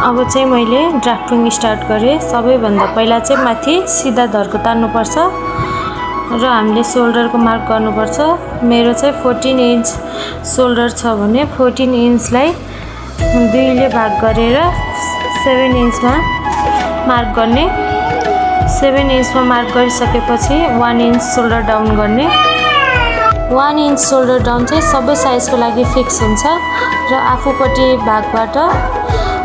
अब चाहिँ मैले ड्राफ्टिङ स्टार्ट गरेँ। सबैभन्दा पहिला चाहिँ माथि सिधा धर्को तान्नुपर्छ र हामीले सोल्डरको मार्क गर्नुपर्छ। मेरो चाहिँ 14 इन्च सोल्डर छ भने 14 इन्चलाई 2 ले भाग गरेर 7 इन्चमा मार्क गर्ने। 7 इन्चमा मार्क गरिसकेपछि 1 इन्च सोल्डर डाउन गर्ने। 1 इन्च सोल्डर डाउन चाहिँ सबै साइजको लागि फिक्स हुन्छ र आफूपट्टि भागबाट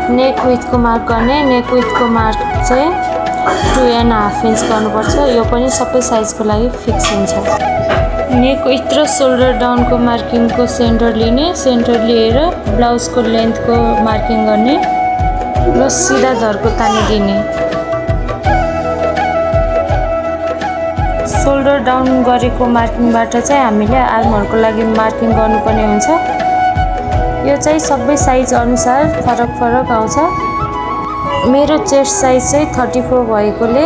नेक विथको मार्क गर्ने। नेक विथको मार्क चाहिँ 2.5 इन्च गर्नुपर्छ। यो पनि सबै साइजको लागि फिक्स हुन्छ। नेक विथ र सोल्डर डाउनको मार्किङको सेन्टर लिने। सेन्टर लिएर ब्लाउजको लेन्थको मार्किङ गर्ने र सिधा धर्को तानिदिने। सोल्डर डाउन गरेको मार्किङबाट चाहिँ हामीले आर्महरुको लागि मार्किङ गर्नुपर्ने हुन्छ। यो चाहिँ सबै साइज अनुसार फरक फरक आउँछ। मेरो चेस्ट साइज चाहिँ 34 भएकोले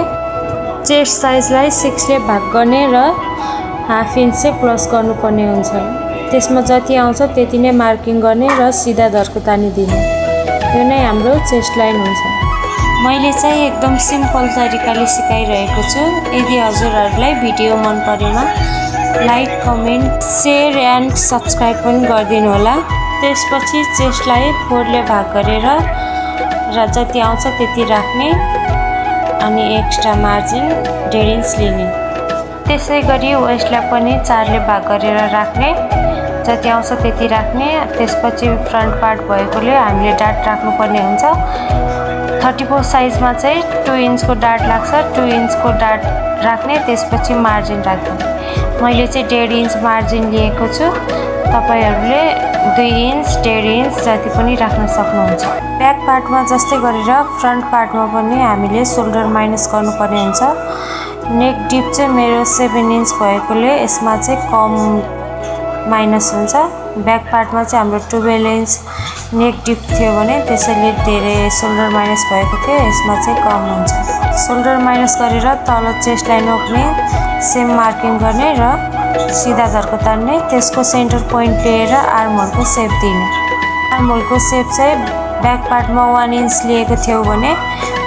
चेस्ट साइजलाई 6 ले भाग गर्ने र हाफ इन्च चाहिँ प्लस गर्नुपर्ने हुन्छ। त्यसमा जति आउँछ त्यति नै मार्किङ गर्ने र सिधा धर्को तानिदिने। यो नै हाम्रो चेस्ट लाइन हुन्छ। मैले चाहिँ एकदम सिम्पल तरिकाले सिकाइरहेको छु। यदि हजुरहरूलाई भिडियो मन परेमा like, comment, share and subscribe पनि गरिदिनु होला। त्यसपछि चेस्टलाई 4 ले भाग गरेर र जति आउँछ त्यति राख्ने अनि एक्स्ट्रा मार्जिन 1.5 इन्च लिने। त्यसै गरी वेस्टलाई पनि 4 ले भाग गरेर राख्ने। जति आउँछ त्यति राख्ने। त्यसपछि फ्रन्ट पार्ट भएकोले हामीले डाट राख्नुपर्ने हुन्छ। 34 साइजमा चाहिँ 2 इन्चको डाट लाग्छ। 2 इन्चको डाट राख्ने। त्यसपछि मार्जिन राख्ने। मैले चाहिँ 1.5 इन्च मार्जिन लिएको छु। तपाईहरुले 2 इन्च 1.5 इन्च जति पनि राख्न सक्नुहुन्छ। ब्याक पार्टमा जस्तै गरेर फ्रन्ट पार्टमा पनि हामीले सोल्डर माइनस गर्नुपर्ने हुन्छ। नेक डिप चाहिँ मेरो 7 इन्च भएकोले यसमा चाहिँ कम माइनस हुन्छ। ब्याक पार्टमा चाहिँ हाम्रो 12 इन्च नेक डिप थियो भने त्यसैले धेरै सोल्डर माइनस भएको थियो। यसमा चाहिँ कम हुन्छ। सोल्डर माइनस गरेर तल चेस्ट लाइन ओक्ने, सेम मार्किङ गर्ने र सिधा धर्को तान्ने। त्यसको सेन्टर पोइन्ट लिएर आर्महलको सेप दिने। आर्महलको सेप चाहिँ ब्याक पार्टमा 1 इन्च लिएको थियो भने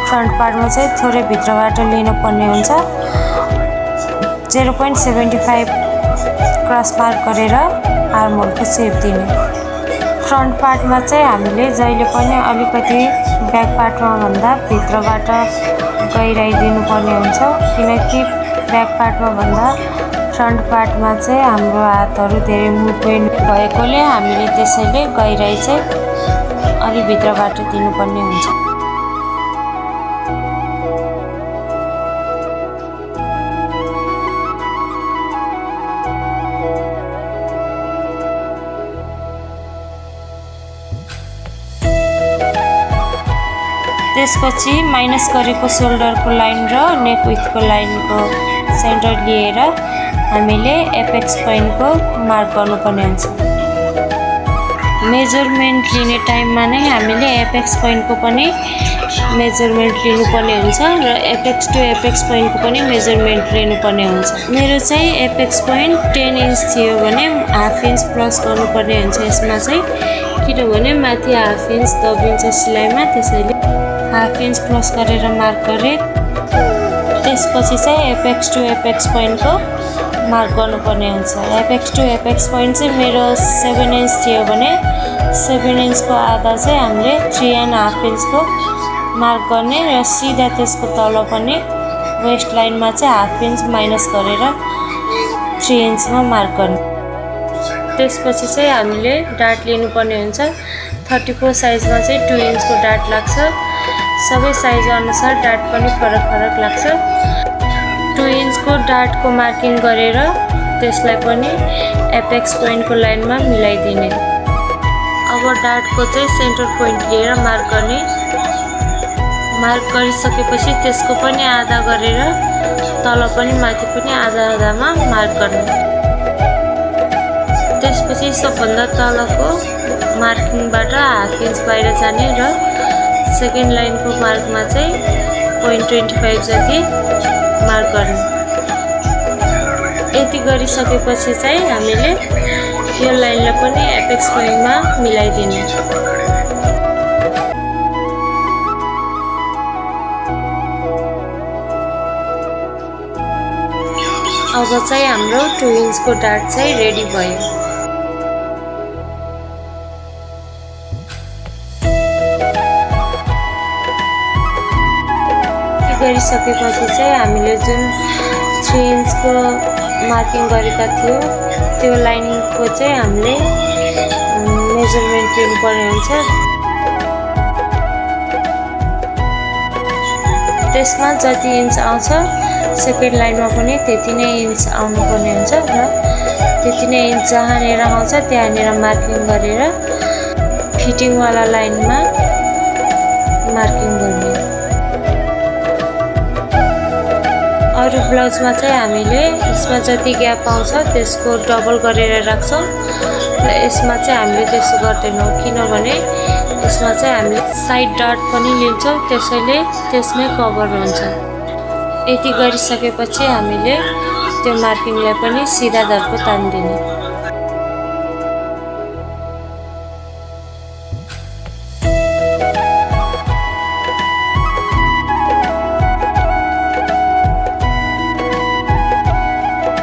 फ्रन्ट पार्टमा चाहिँ थोरै भित्रबाट लिनुपर्ने हुन्छ। 0.75 क्रस मार्क गरेर आर्महलको सेप दिने। फ्रन्ट पार्टमा चाहिँ हामीले जहिले पनि अलिकति ब्याक पार्टमा भन्दा भित्रबाट गहिराइ दिनुपर्ने हुन्छ। किनकि ब्याक पार्टमा भन्दा फ्रन्ट पार्टमा चाहिँ हाम्रो हातहरू धेरै मुभमेन्ट भएकोले हामीले त्यसैले गहिराइ चाहिँ अलि भित्रबाट दिनुपर्ने हुन्छ। त्यसपछि माइनस गरेको सोल्डरको लाइन र नेक विथको लाइनको सेन्टर लिएर हामीले एपेक्स पोइन्टको मार्क गर्नुपर्ने हुन्छ। मेजरमेन्ट लिने टाइममा नै हामीले एपेक्स पोइन्टको पनि मेजरमेन्ट लिनुपर्ने हुन्छ र एपेक्स टु एपेक्स पोइन्टको पनि मेजरमेन्ट लिनुपर्ने हुन्छ। मेरो चाहिँ एपेक्स पोइन्ट 10 इन्च थियो भने हाफ इन्च प्लस गर्नुपर्ने हुन्छ यसमा चाहिँ। किनभने माथि हाफ इन्च दबिन्छ सिलाइमा, त्यसैले हाफ इन्च प्लस गरेर मार्क गरेँ। त्यसपछि चाहिँ एपेक्स टु एपेक्स पोइन्टको मार्क गर्नुपर्ने हुन्छ। एपेक्स टु एपेक्स पोइन्ट चाहिँ मेरो 7 इन्च थियो भने 7 इन्चको आधा चाहिँ हामीले 3.5 इन्चको मार्क गर्ने र सिधा त्यसको तल पनि वेस्ट लाइनमा चाहिँ हाफ इन्च माइनस गरेर 3 इन्चमा मार्क गर्ने। त्यसपछि चाहिँ हामीले डाट लिनुपर्ने हुन्छ। 34 साइजमा चाहिँ 2 इन्चको डाट लाग्छ। सबै साइज अनुसार डाट पनि फरक फरक लाग्छ। 2 इन्चको डाटको मार्किङ गरेर त्यसलाई पनि एपेक्स पोइन्टको लाइनमा मिलाइदिने। अब डाटको चाहिँ सेन्टर पोइन्ट लिएर मार्क गर्ने। मार्क गरिसकेपछि त्यसको पनि आधा गरेर तल पनि माथि पनि आधा आधामा मार्क गर्ने। त्यसपछि सबभन्दा तलको मार्किङबाट हाफ इन्च बाहिर जाने र सेकेन्ड लाइनको मार्कमा चाहिँ 0.25 जति मार्क गर्ने। यति गरिसकेपछि चाहिँ हामीले यो लाइनलाई पनि एपेक्स पोइन्टमा मिलाइदिने। अब चाहिँ हाम्रो 2 इन्चको डार्ट चाहिँ रेडी भयो। गरिसकेपछि चाहिँ हामीले जुन 3 इन्चको मार्किङ गरेका थियौँ त्यो लाइनको चाहिँ हामीले मेजरमेन्ट लिनुपर्ने हुन्छ। त्यसमा जति इन्च आउँछ सेकेन्ड लाइनमा पनि त्यति नै इन्च आउनुपर्ने हुन्छ र त्यति नै इन्च जहाँनिर आउँछ त्यहाँनिर मार्किङ गरेर फिटिङवाला लाइनमा मार्किङ गर्ने। अरू ब्लाउजमा चाहिँ हामीले यसमा जति ग्याप आउँछ त्यसको डबल गरेर राख्छौँ र यसमा चाहिँ हामीले त्यसो गर्दैनौँ, किनभने यसमा चाहिँ हामीले साइड डार्ट पनि लिन्छौँ, त्यसैले त्यसमै कभर हुन्छ। यति गरिसकेपछि हामीले त्यो मार्किङलाई पनि सिधा धर्को तान्दिने।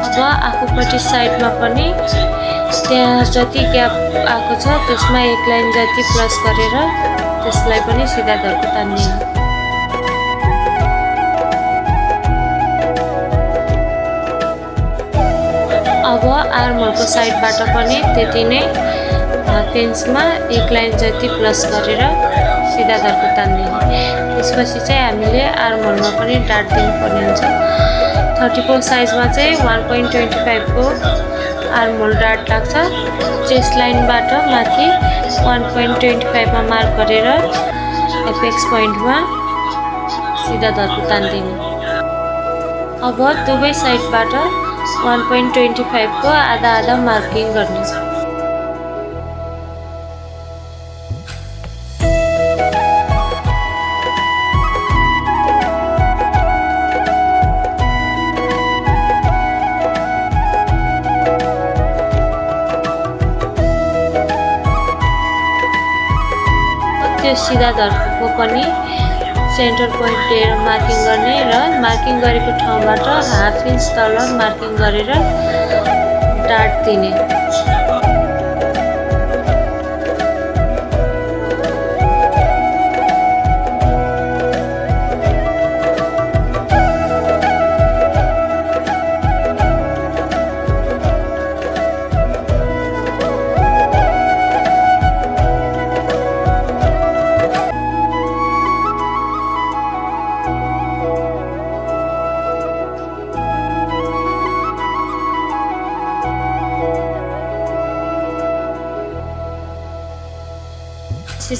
अब आफूपट्टि साइडमा पनि त्यहाँ जति ग्याप आएको छ त्यसमा एक लाइन जति प्लस गरेर त्यसलाई पनि सिधा धर्को तान्दिने। अब आर्महलको साइडबाट पनि त्यति नै हाफ इन्चमा एक लाइन जति प्लस गरेर सिधा धर्को तान्दिने। त्यसपछि चाहिँ हामीले आर्महलमा पनि डार्ट दिनुपर्ने हुन्छ। 34 साइजमा चाहिँ 1.25 को आर्महोल डार्ट लाग्छ। चेस्ट लाइनबाट माथि 1.25 मा मार्क गरेर एपेक्स पोइन्टमा सिधा धर्को तान्दिने। अब दुवै साइडबाट 1.25 को आधा आधा मार्किङ गर्ने। त्यो सिधा धर्को पनि सेन्टर पोइन्ट लिएर मार्किङ गर्ने र मार्किङ गरेको ठाउँबाट हाफ इन्च तल मार्किङ गरेर डार्ट दिने।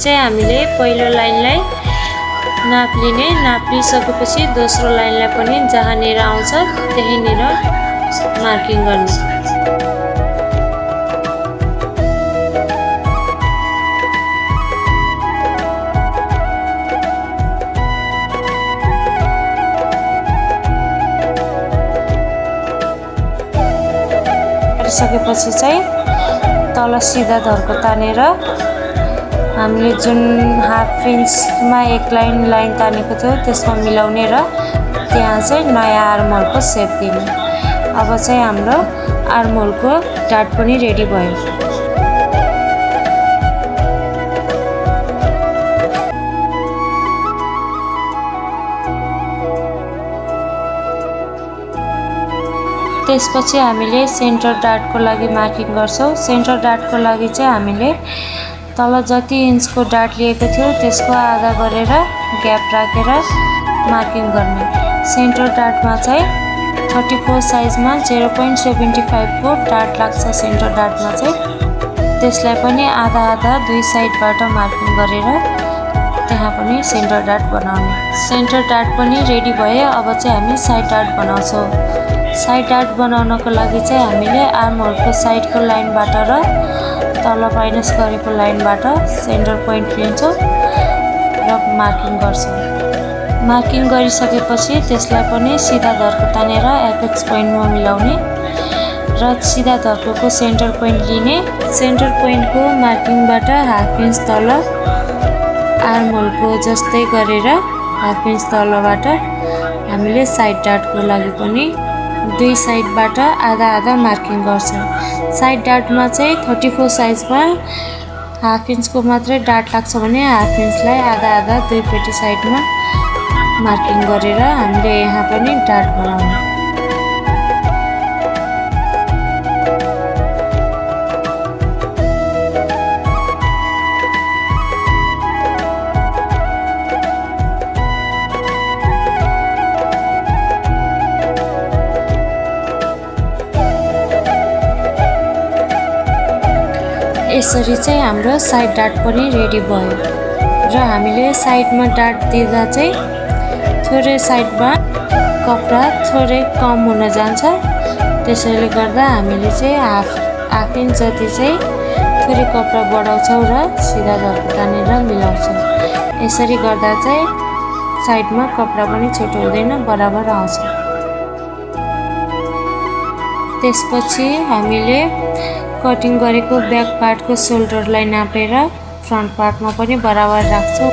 चाहिँ हामीले पहिलो लाइनलाई नाप लिने। नाप लिसकेपछि दोस्रो लाइनलाई पनि जहाँनिर आउँछ त्यहीँनिर मार्किङ गर्ने। गरिसकेपछि चाहिँ तल सिधा धर्को तानेर हामीले जुन हाफ इन्चमा एक लाइन तानेको थियो त्यसमा मिलाउने र त्यहाँ चाहिँ नयाँ आर्महोलको सेप दिने। अब चाहिँ हाम्रो आर्महोलको डार्ट पनि रेडी भयो। त्यसपछि हामीले सेन्टर डार्टको लागि मार्किङ गर्छौँ। सेन्टर डार्टको लागि चाहिँ हामीले तल जति इन्चको डार्ट लिएको थियो त्यसको आधा गरेर ग्याप राखेर मार्किङ गर्ने। सेन्टर डार्टमा चाहिँ 34 साइजमा 0.75 को डार्ट लाग्छ। सेन्टर डार्टमा चाहिँ त्यसलाई पनि आधा आधा दुई साइडबाट मार्किङ गरेर त्यहाँ पनि सेन्टर डार्ट बनाउने। सेन्टर डार्ट पनि रेडी भयो। अब चाहिँ हामी साइड डार्ट बनाउँछौँ। साइड डार्ट बनाउनको लागि चाहिँ हामीले आर्महोलको साइडको लाइनबाट र तल माइनस गरेको लाइनबाट सेन्टर पोइन्ट लिन्छौँ र मार्किङ गर्छौँ। मार्किङ गरिसकेपछि त्यसलाई पनि सिधा धर्को तानेर एपेक्स पोइन्टमा मिलाउने र सिधा धर्कोको सेन्टर पोइन्ट लिने। सेन्टर पोइन्टको मार्किङबाट हाफ इन्च तल आर्महोलको जस्तै गरेर हाफ इन्च तलबाट हामीले साइड डार्टको लागि पनि दुई साइडबाट आधा आधा मार्किङ गर्छ। साइड डार्टमा चाहिँ 34 साइजमा हाफ इन्चको मात्रै डार्ट लाग्छ भने हाफ इन्चलाई आधा आधा दुईपट्टि साइडमा मार्किङ गरेर हामीले यहाँ पनि डार्ट बनाउनु। यसरी चाहिँ हाम्रो साइड डार्ट पनि रेडी भयो र हामीले साइडमा डार्ट दिँदा चाहिँ थोरै साइडमा कपडा थोरै कम हुन जान्छ। त्यसैले गर्दा हामीले चाहिँ हाफ इन्च जति चाहिँ थोरै कपडा बढाउँछौँ र सिधा तानेर मिलाउँछौँ। यसरी गर्दा चाहिँ साइडमा कपडा पनि छोटो हुँदैन, बराबर आउँछ। त्यसपछि हामीले कटिङ गरेको ब्याक पार्टको सोल्डरलाई नापेर फ्रन्ट पार्टमा पनि बराबर राख्छौँ।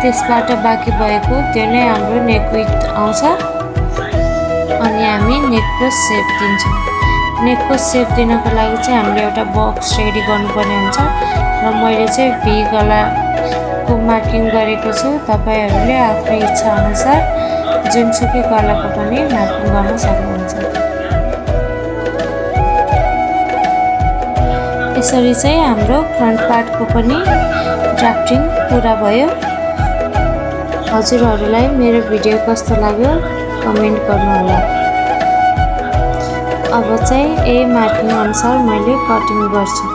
त्यसबाट बाँकी भएको त्यो नै हाम्रो नेक विड्थ आउँछ। अनि हामी नेकको सेप दिन्छौँ। नेकको सेप दिनको लागि चाहिँ हामीले एउटा बक्स रेडी गर्नुपर्ने हुन्छ र मैले चाहिँ भी गलाको मार्किङ गरेको छु। तपाईहरूले आफ्नै इच्छा अनुसार जुनसुकै गलाको पनि मार्किङ गर्न सक्नुहुन्छ। यसरी चाहिँ हाम्रो फ्रन्ट पार्टको पनि ड्राफ्टिङ पुरा भयो। हजुरहरूलाई मेरो भिडियो कस्तो लाग्यो कमेन्ट गर्नुहोला। अब चाहिँ यही मार्किङ अनुसार मैले कटिङ गर्छु।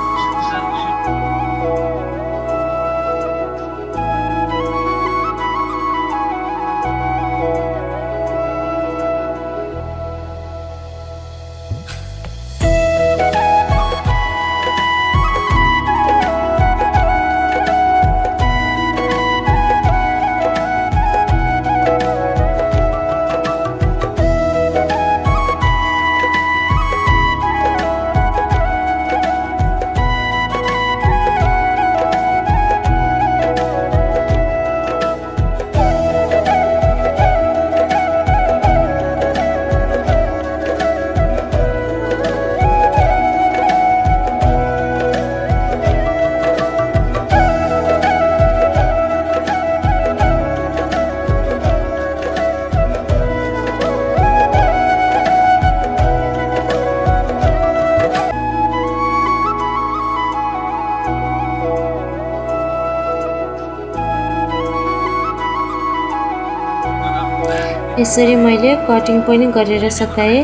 यसरी मैले कटिङ पनि गरेर सकाएँ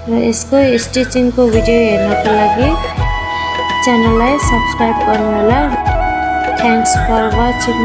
र यसको स्टिचिङको भिडियो हेर्नको लागि च्यानललाई सब्स्क्राइब गर्नुहोला। Thanks for watching.